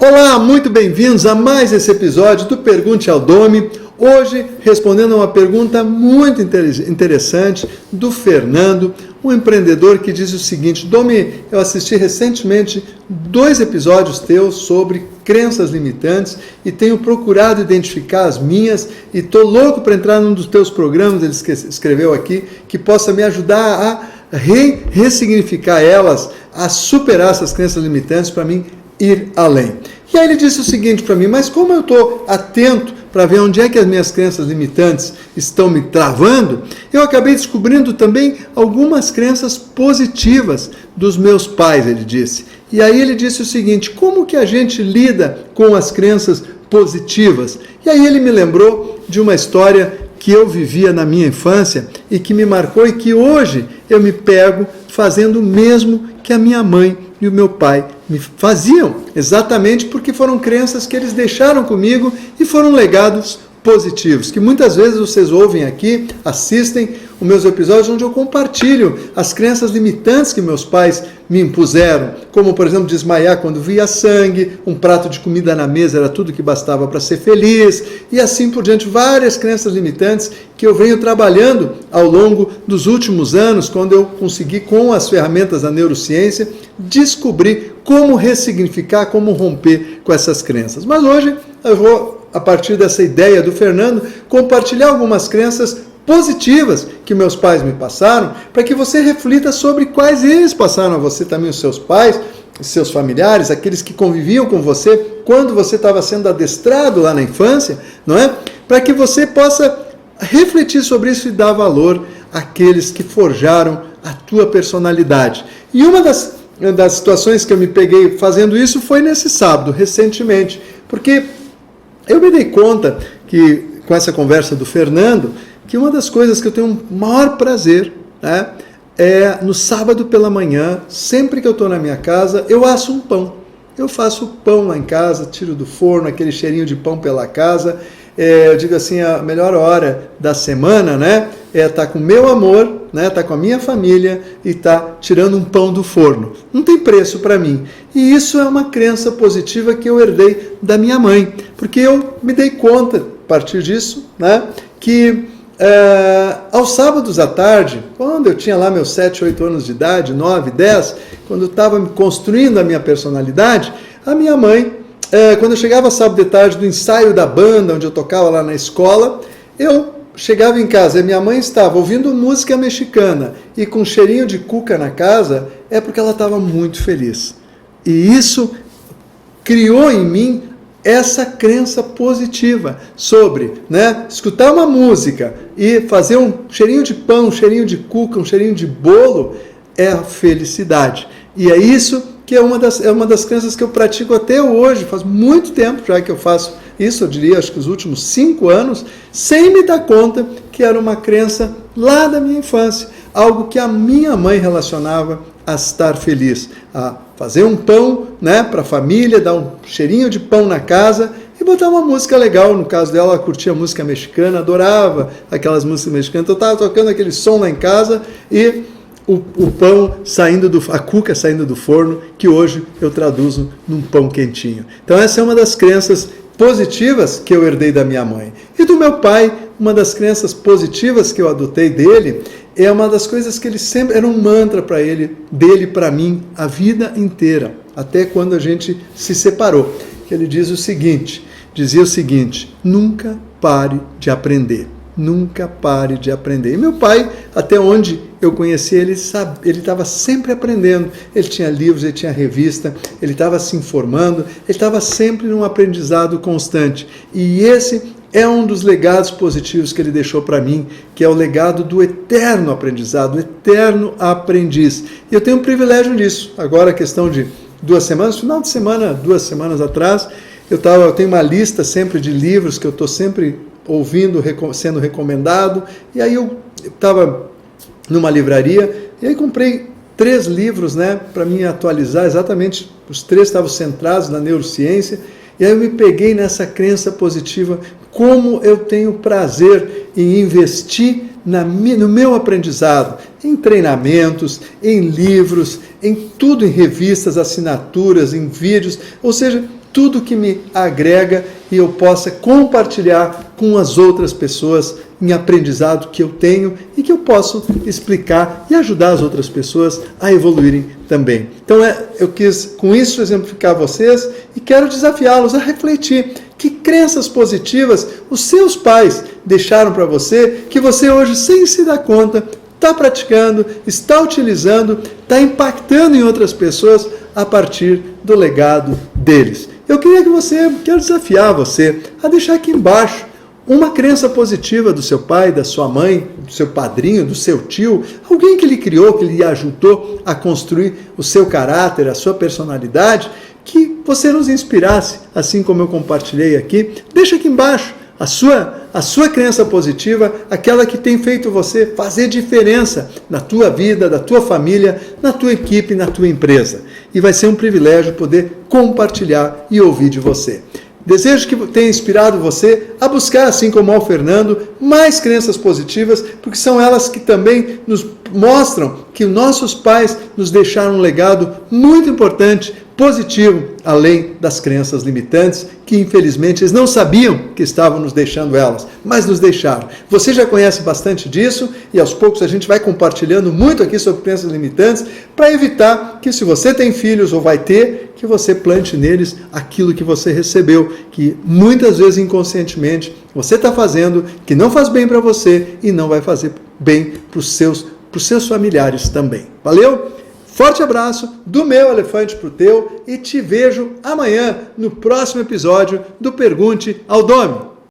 Olá, muito bem-vindos a mais esse episódio do Pergunte ao Domi. Hoje, respondendo a uma pergunta muito interessante do Fernando, um empreendedor que diz o seguinte: Domi, eu assisti recentemente 2 episódios teus sobre crenças limitantes e tenho procurado identificar as minhas e estou louco para entrar num dos teus programas, ele escreveu aqui, que possa me ajudar a ressignificar elas, a superar essas crenças limitantes para mim ir além. E aí ele disse o seguinte para mim: mas como eu estou atento para ver onde é que as minhas crenças limitantes estão me travando, eu acabei descobrindo também algumas crenças positivas dos meus pais, ele disse. E aí ele disse o seguinte: como que a gente lida com as crenças positivas? E aí ele me lembrou de uma história que eu vivia na minha infância e que me marcou e que hoje eu me pego fazendo o mesmo que a minha mãe e o meu pai me faziam, exatamente porque foram crenças que eles deixaram comigo e foram legados positivos, que muitas vezes vocês ouvem aqui, assistem os meus episódios onde eu compartilho as crenças limitantes que meus pais me impuseram, como por exemplo desmaiar quando via sangue, um prato de comida na mesa era tudo que bastava para ser feliz, e assim por diante, várias crenças limitantes que eu venho trabalhando ao longo dos últimos anos, quando eu consegui, com as ferramentas da neurociência, descobrir como ressignificar, como romper com essas crenças. Mas hoje eu vou, a partir dessa ideia do Fernando, compartilhar algumas crenças positivas que meus pais me passaram, para que você reflita sobre quais eles passaram a você também, os seus pais, os seus familiares, aqueles que conviviam com você quando você estava sendo adestrado lá na infância, não é? Para que você possa refletir sobre isso e dar valor àqueles que forjaram a tua personalidade. E uma das situações que eu me peguei fazendo isso foi nesse sábado, recentemente, porque eu me dei conta que, com essa conversa do Fernando, que uma das coisas que eu tenho o maior prazer, né, é no sábado pela manhã, sempre que eu estou na minha casa, eu asso um pão. Eu faço pão lá em casa, tiro do forno, aquele cheirinho de pão pela casa. Eu digo assim, a melhor hora da semana, né, é estar com o meu amor, né, estar com a minha família e estar tirando um pão do forno. Não tem preço para mim. E isso é uma crença positiva que eu herdei da minha mãe, porque eu me dei conta, a partir disso, né, que aos sábados à tarde, quando eu tinha lá meus 7, 8 anos de idade, 9, 10, quando eu estava construindo a minha personalidade, a minha mãe, quando eu chegava sábado de tarde do ensaio da banda, onde eu tocava lá na escola, eu chegava em casa e minha mãe estava ouvindo música mexicana e com cheirinho de cuca na casa, é porque ela estava muito feliz. E isso criou em mim essa crença positiva sobre, né, escutar uma música e fazer um cheirinho de pão, um cheirinho de cuca, um cheirinho de bolo, é a felicidade. E é isso que é uma das crenças que eu pratico até hoje, faz muito tempo já que eu faço isso, eu diria, acho que os últimos 5 anos, sem me dar conta que era uma crença lá da minha infância, algo que a minha mãe relacionava a estar feliz, a fazer um pão, né, para a família, dar um cheirinho de pão na casa e botar uma música legal. No caso dela, ela curtia música mexicana, adorava aquelas músicas mexicanas, então eu estava tocando aquele som lá em casa e o pão saindo a cuca saindo do forno, que hoje eu traduzo num pão quentinho. Então essa é uma das crenças positivas que eu herdei da minha mãe. E do meu pai, uma das crenças positivas que eu adotei dele, é uma das coisas que ele sempre, era um mantra para ele, dele para mim, a vida inteira, até quando a gente se separou. Que ele dizia o seguinte: nunca pare de aprender. Nunca pare de aprender. E meu pai, até onde eu conheci ele, ele estava sempre aprendendo. Ele tinha livros, ele tinha revista, ele estava se informando, ele estava sempre num aprendizado constante. E esse é um dos legados positivos que ele deixou para mim, que é o legado do eterno aprendizado, o eterno aprendiz. E eu tenho um privilégio disso. Agora, a questão de 2 semanas, final de semana, 2 semanas atrás, eu tenho uma lista sempre de livros que eu estou sempre ouvindo, sendo recomendado, e aí eu estava numa livraria, e aí comprei 3 livros, né, para me atualizar, exatamente, os 3 estavam centrados na neurociência, e aí eu me peguei nessa crença positiva, como eu tenho prazer em investir no meu aprendizado, em treinamentos, em livros, em tudo, em revistas, assinaturas, em vídeos, ou seja, tudo que me agrega e eu possa compartilhar com as outras pessoas em aprendizado que eu tenho e que eu posso explicar e ajudar as outras pessoas a evoluírem também. Então eu quis com isso exemplificar vocês e quero desafiá-los a refletir que crenças positivas os seus pais deixaram para você, que você hoje, sem se dar conta, está praticando, está utilizando, está impactando em outras pessoas a partir do legado deles. Quero desafiar você a deixar aqui embaixo uma crença positiva do seu pai, da sua mãe, do seu padrinho, do seu tio, alguém que lhe criou, que lhe ajudou a construir o seu caráter, a sua personalidade, que você nos inspirasse, assim como eu compartilhei aqui. Deixa aqui embaixo a sua crença positiva, aquela que tem feito você fazer diferença na tua vida, da tua família, na tua equipe, na tua empresa. E vai ser um privilégio poder compartilhar e ouvir de você. Desejo que tenha inspirado você a buscar, assim como ao Fernando, mais crenças positivas, porque são elas que também nos mostram que nossos pais nos deixaram um legado muito importante, positivo, além das crenças limitantes, que infelizmente eles não sabiam que estavam nos deixando elas, mas nos deixaram. Você já conhece bastante disso e aos poucos a gente vai compartilhando muito aqui sobre crenças limitantes para evitar que, se você tem filhos ou vai ter, que você plante neles aquilo que você recebeu, que muitas vezes inconscientemente você está fazendo, que não faz bem para você e não vai fazer bem para os seus familiares também. Valeu? Forte abraço do meu elefante para o teu e te vejo amanhã no próximo episódio do Pergunte ao Domi.